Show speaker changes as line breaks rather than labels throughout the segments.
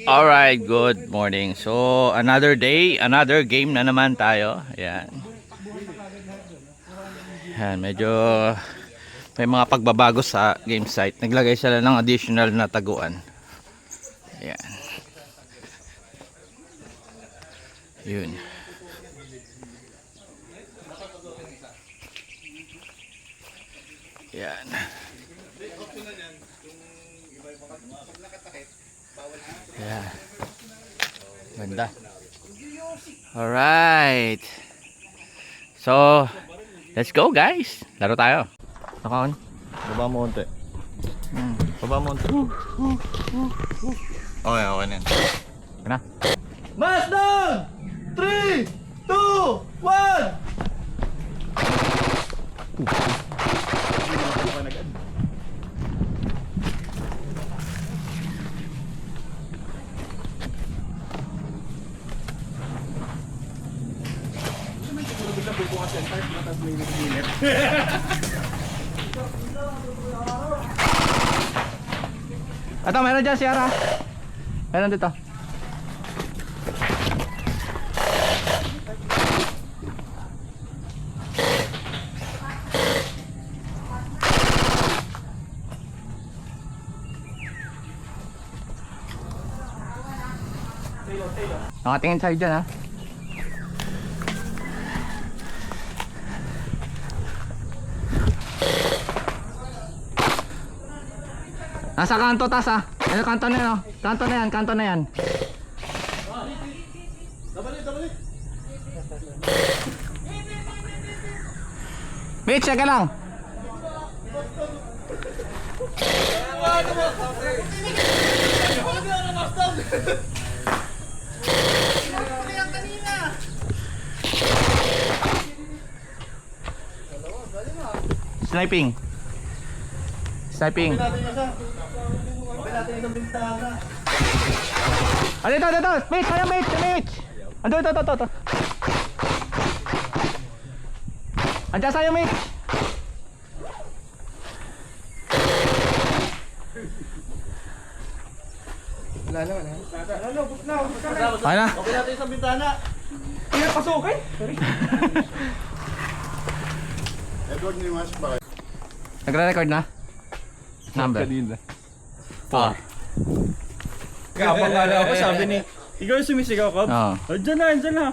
Alright, good morning. So, another day, another game na naman tayo. Ayan. Ayan, medyo may mga pagbabago sa game site. Naglagay sila ng additional na taguan. Ayan. Yun. Ayan. Yeah. Ganda. Alright. So, let's go guys. Laro tayo. Nakaon.
Baba mo konti. Baba mo konti. Okay, okay na yan.
Ano?
Mas down! 3, 2, 1!
Ito, meron dyan, Sierra. Meron dito. Nakatingin sa'yo dyan, ha? Nasa kanto, tas, ha? Ano, kanto na yan, oh. Kanto na yan, kanto na yan. Mitch, check ka lang. Sniping. Sniping. Ah, dito. Mitch, kaya Mitch. Ando, ito. Andiyan sa'yo, Mitch.
Wala na.
Ay na.
Okay natin sa bintana.
Hindi na pasukin. Sorry.
Edward ni Mas ba?
Nagre-record na? Number?
Kanina.
4.
Kapag ako sabi ni, ikaw yung sumisigaw ka?
Oo.
Diyan na.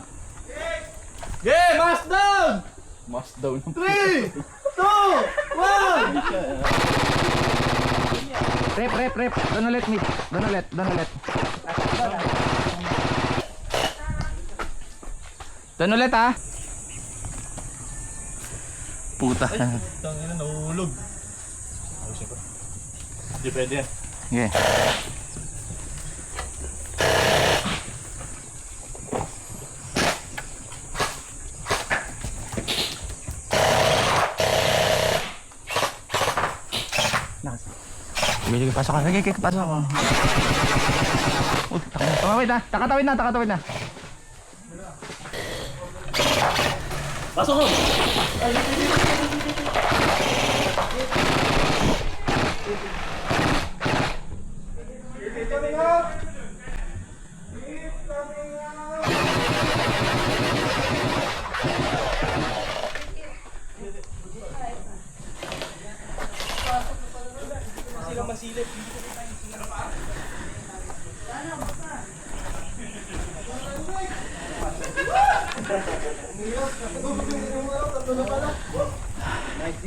Okay, mas down!
Mas down.
3, 2, 1!
Rep. Doon ulit, Mitch. Doon ulit. Doon ulit, ha? Puta.
Tangina, nahulog. Hindi pwede yan.
Okay. Sige, pasok ka. Sige, pasok ka. Takatawid na.
Pasok ko!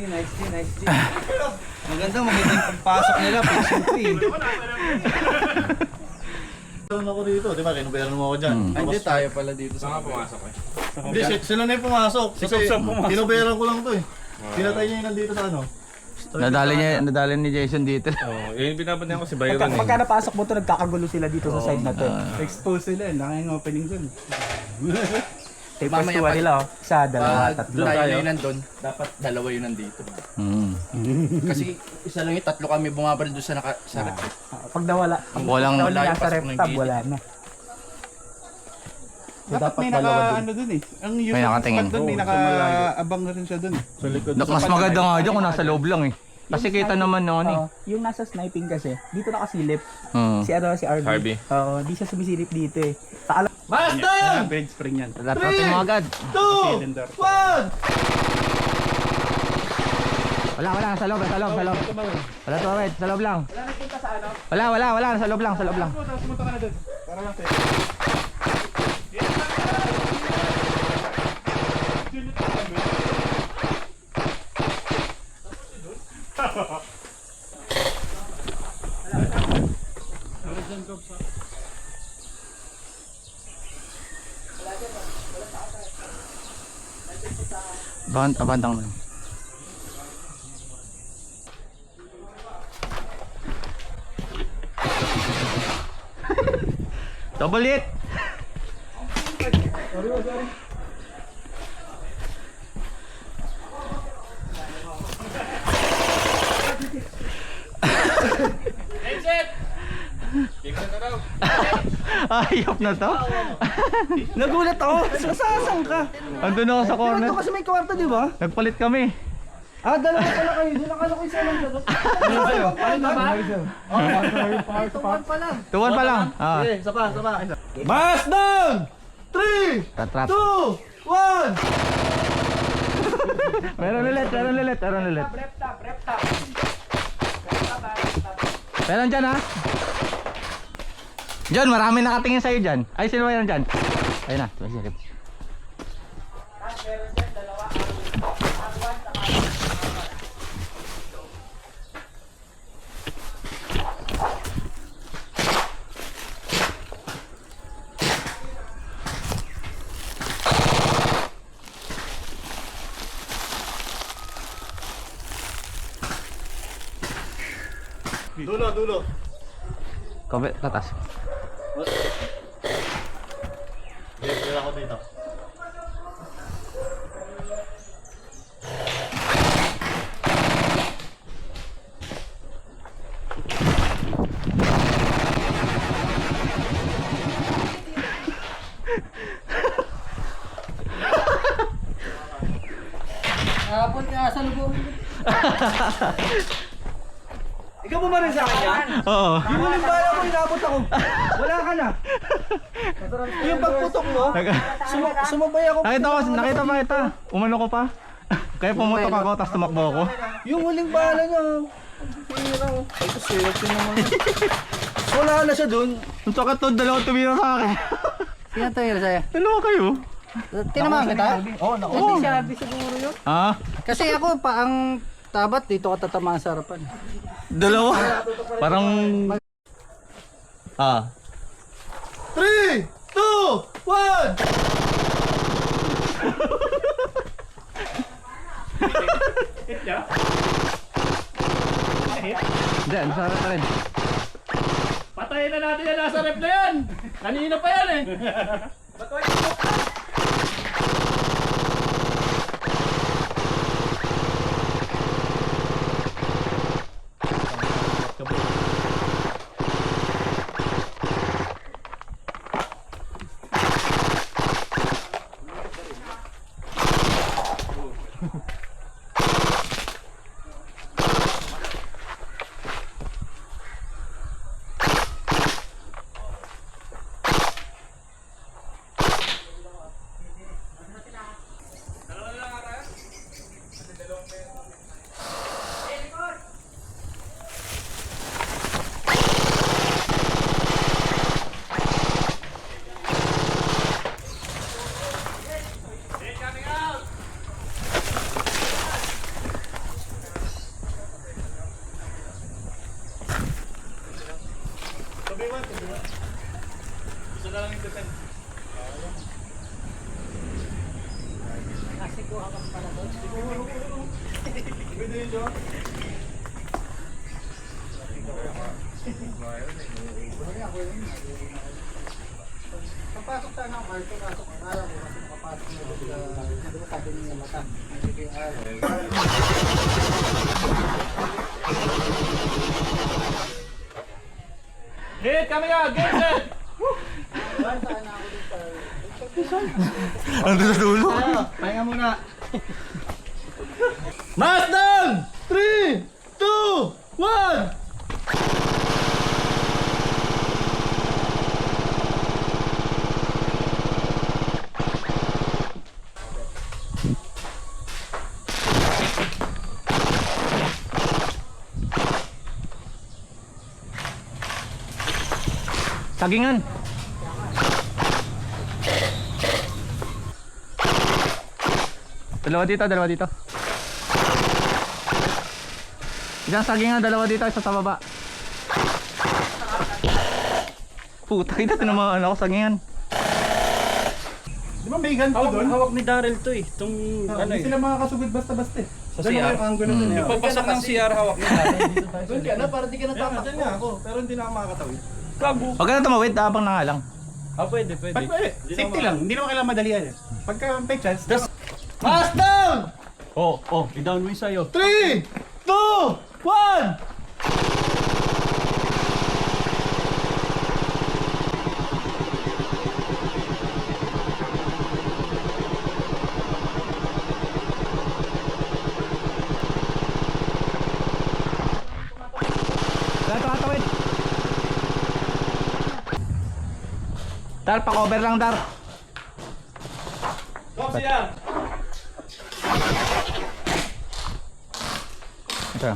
Nice G. Maganda yung pagpasok nila. Pagsuti.
Saan ako dito? Di ba? Kinubayaran mo ako dyan.
Hindi tayo pala dito. Saan ka pumasok eh?
Hindi, sila na yung pumasok. Kasi kinubayaran ko lang to eh. Pinatay niya yung nandito sa ano.
Nadali ni Jason dito.
Yung binabad niya ko si Byron eh.
Pagka napasok mo to, nagkakagulo sila dito sa side na to. Expose sila eh. Laki yung opening dun. Tapos tuwa nila oh. Isa, dalawa, tatlo.
Tayo na yun nandun, dapat dalawa yun nandito. Kasi isa lang yung tatlo kami bumabaril doon sa nakasarat.
Pag nawala,
Walang-
nawala
Wala,
sa
pasok
ref
ng
tab,
gate.
wala na.
Dapat may
dalawa
naka
dun.
ano dun eh. Ang
May nakatingin.
doon may
Oo, sa
naka-abang na rin siya dun eh.
Sa likod.
Mas maganda nga dyan kung nasa loob lang eh. Kasi kita naman noon eh.
Oo, yung nasa sniping kasi, dito nakasilip.
Hmm.
Si Harvey.
Harvey.
Oo, di siya sumisilip dito eh. Sa alam.
Master!
Bed spring yan.
Tatratin mo agad.
2! 1!
Wala, sa loob. Wala to, wait, sa loob lang.
Wala nagpunta sa ano?
Wala, sa loob lang.
Pumunta ka na doon. Para lang sa'yo.
Abandang mo. Double hit! Ayop na to.
Nagulat ako. Sasang ka.
Andun ako sa corner.
Ito kasi may kwarto, di ba?
Nagpalit kami.
Ah, dalawa pala kayo. Doon akala ko isa lang doon. Ano ba?
Tuwan pa lang. Ah.
Okay, isa pa. Mas down! 3!
Tatrap.
2! 1!
Meron ulit.
Rep top.
Meron dyan ha. John, marami nakatingin sa'yo dyan. Ay, sino ba yan dyan? Ayun na, tumasilip.
Dulo.
Kobe, tatas.
Dito ako dito.
Hapon ka sa lubong. Ikaw mo ba rin sa akin yan?
Oo.
Yung muling bala ko, inabot ako. Wala ka na. Yung pagputok mo, sumabay ako.
Nakita pa kita. Umano ko pa. Kaya pumutok ako, tapos tumakbo ako.
Yung huling bala niya. Hirang. Ay, kasi okay naman. Wala na siya dun.
Ang sakit to, dalawa tumira sa akin.
Sino tayo sa'yo?
Dalawa kayo.
Tinamaan kita?
Oo, naku.
Kasi si Harvey siguro yun.
Ah,
Kasi ako pa ang tabat dito ka tatamaan sa harapan.
dalawa. Parang... Ah.
3! 2! 1!
Hindi, ang sarap pa rin.
Patayin na natin yan nasa rep na yan. Kanina pa yan eh. Hit kami nga, game set!
Ando sa dulo.
Pahinga muna.
Mas down! 3! 2!
Sagingan. Dalawa dito, dalawa dito. Isang sagingan, dalawa dito, isa sa baba. Puta, kita tinamaan ako sagingan.
Di ba may ganito doon?
Hawak ni Daryl to eh. Itong ano
Hindi
eh.
sila makakasugod basta-basta eh.
Sa
Dalawa
CR.
yung angulo doon eh.
Pagpasok ng CR hawak ni Daryl.
Doon ka na, para di ka natatakbo. Diyan nga ako, pero hindi na ako makakatawid.
Gago.
Huwag ka na tumawid, abang na nga lang.
Ah, pwede, pwede.
Pag safety lang, hindi naman kailangan madalian eh. Pagka may chance,
Pass down!
i-down mo yung sa'yo.
3, 2, 1!
Dar, tumatawid. Dar, pa-cover lang, Dar.
Stop siya!
Ito.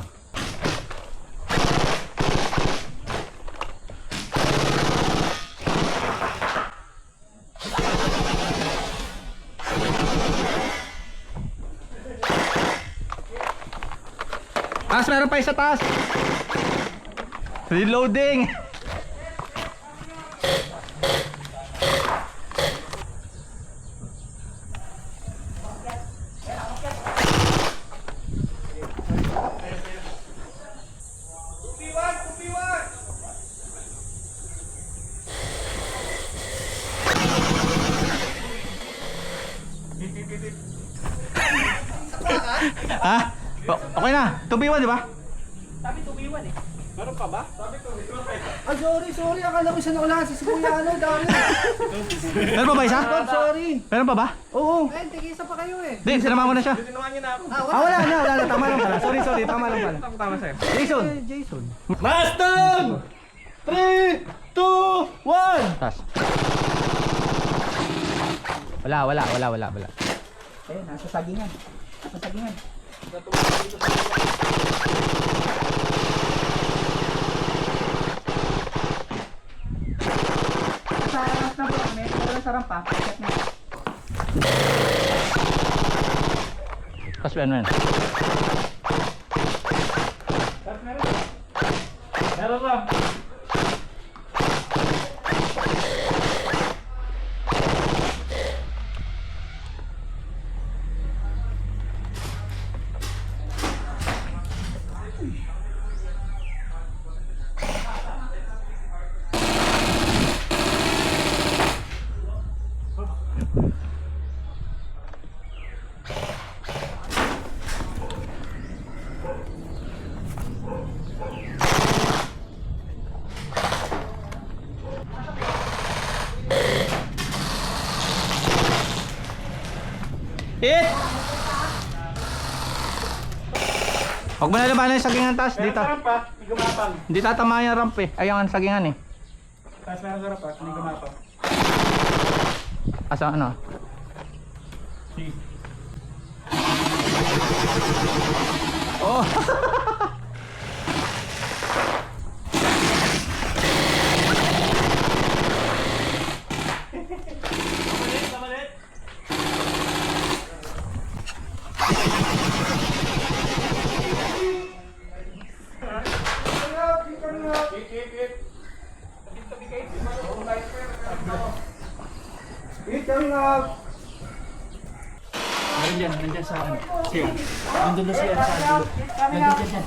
Taas, meron pa isa taas. Reloading. Ha? Okay na. 2v1, di ba?
Ay, sorry. Akala ko siya na ulan. Si Kuya, dami.
Meron pa ba isa?
Sorry.
Meron pa ba?
Oo. Eh, tigisa pa kayo eh.
Di, sinama mo na siya.
Wala na. Tama lang pala. Sorry. Tama lang pala.
Tama sa'yo.
Jason.
Jason.
Pass down! 3, 2, 1!
Taas. Wala.
Eh, nasa sagingan. Sa harap na po kami. Wala sa rampa. Check na.
Taas ba yan?
Meron lang.
Hit! Huwag mo na labanan yung sagingan taas. Dito.
Sa rampa, hindi gumapang.
Hindi tatamaan yung ramp eh. Ay, ang sagingan eh.
Tapos meron sa rampa, hindi gumapang.
Asa ano? Oh!
Nandiyan sa ano? Siya. Nandun na siya sa ano? Nandiyan dyan.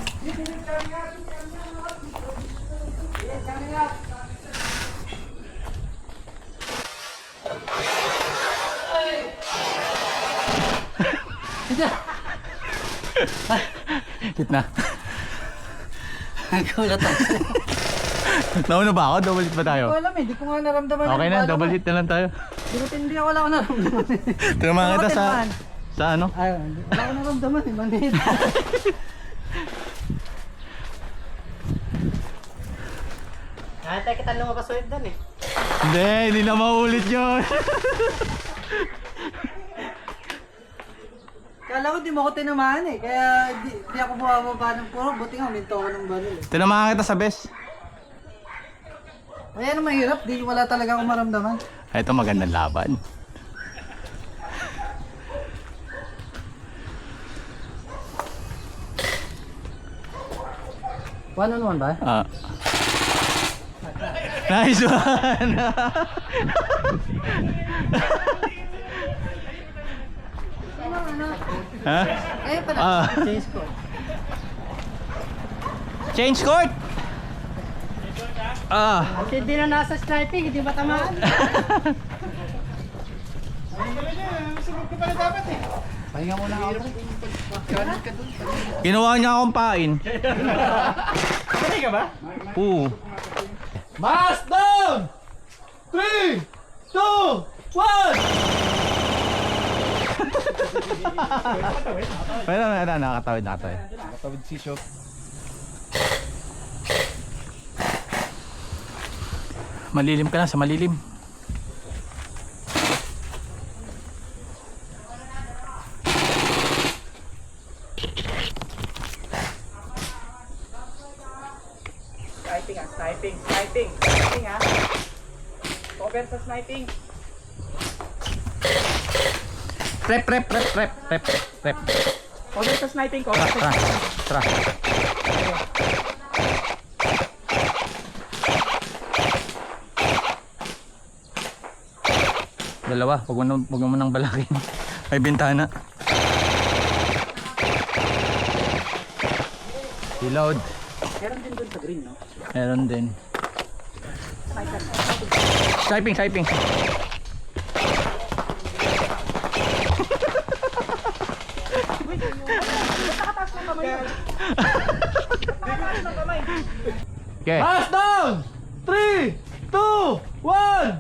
Hit na.
Nagulat ako.
Nauna ba ako? Double hit ba tayo?
Hindi ko alam eh. Hindi ko nga naramdaman.
Okay na, double hit na lang tayo.
Hindi ako wala ko naramdaman.
Tumaman kita sa...
Bakit, man?
Sa ano?
Ay, wala ko naramdaman eh. Manhit. Nakatay kita lumabas ulit doon eh.
Hindi na maulit yun.
Kala ko di mo ako tinamaan eh. Kaya di ako bumababa ng puro. Buti nga, minto ako ng baril eh.
Tinamaan kita sa best.
Kaya na mahirap, di wala talaga akong maramdaman.
Ito magandang laban.
One on one ba?
Ah. Nice one! Ha?
Ayun pala.
Ah.
Change ko.
Change court! Ah.
Kasi hindi na nasa sniping, hindi matamaan. Pahinga muna ako.
Ginawa niya akong pain.
Pwede ka ba?
Oo.
Mask down! 3, 2, 1!
Pero nakatawid.
Nakatawid si Shop.
Malilim ka na, sa malilim.
Sniping ha. Cover sa sniping.
Prep.
Cover sa sniping, cover sa
Tara. Dalawa, wag mo nang balakin. May bintana. Reload.
Meron din doon sa green, no?
Meron din. Sniping. Okay.
Mask down! 3, 2, 1!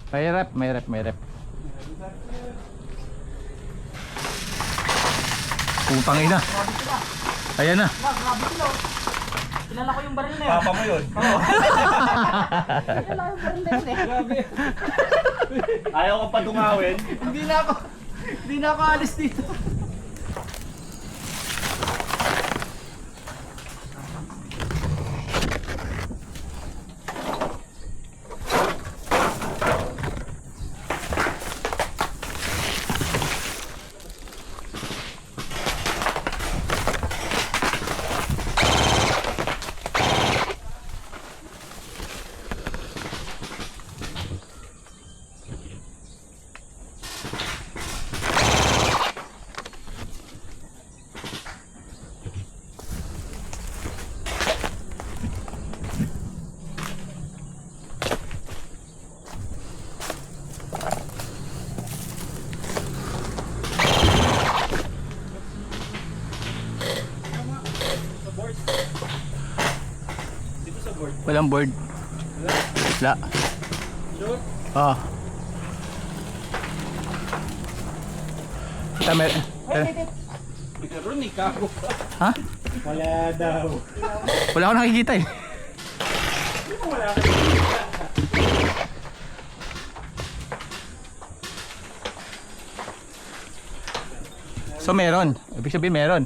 May rep. Putang ina. Ayan na.
Kilala ko yung baril na yan.
Papa mo yun.
Kilala ko yung baril na yun eh.
Ayaw ko pa dungawin.
Hindi na ako alis dito.
Walang board. Wala. Ah. Tamer.
Meron ni Kako.
Ha?
Wala daw.
Wala akong nakikita eh. So meron. Ibig sabihin meron.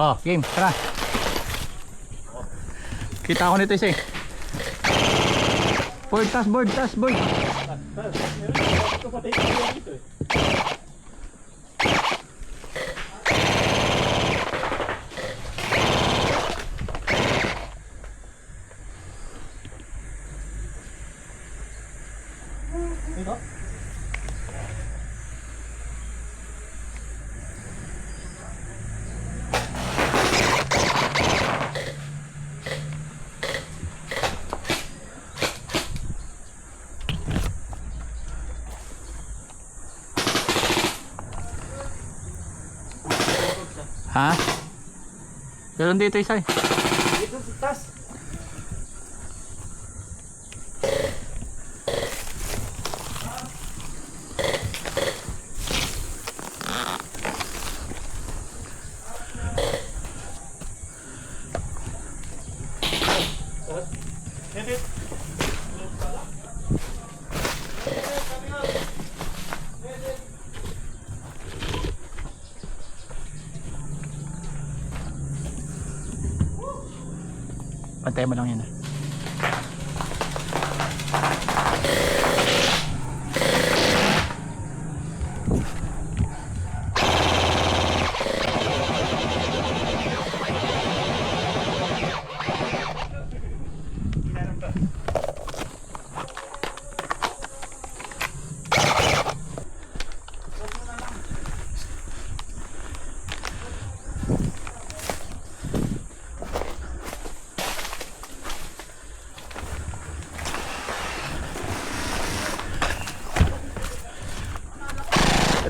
Oh, game. Tara. Kita ko nito isa eh. Board, taas board. Ha? Meron dito isa eh.
Dito sa taas.
Pantay mo lang yan ah.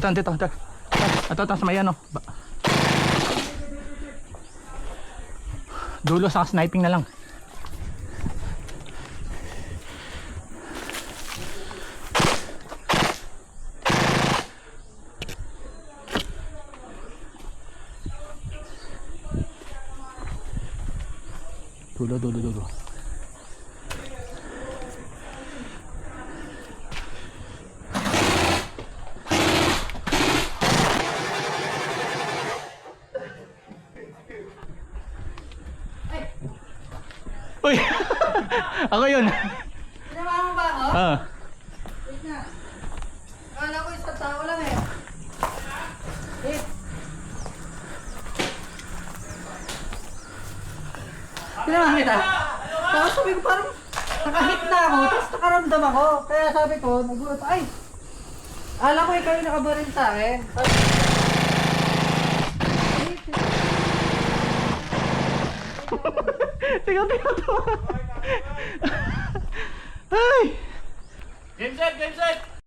Ito. Ito, sa may ano. Dulo sa sniping na lang. Dulo. Uy! Ako yun.
Pinama mo ba ako?
Ah.
Wait na. Akala ko isang tao lang eh. Wait. Pinama kita. Tapos sabi ko parang nakahit na ako, tapos nakaramdam ako. Kaya sabi ko, nagulat, ay! Akala ko ikaw yung nakabaril sa akin.
Tingnan to. Ay!
Game set!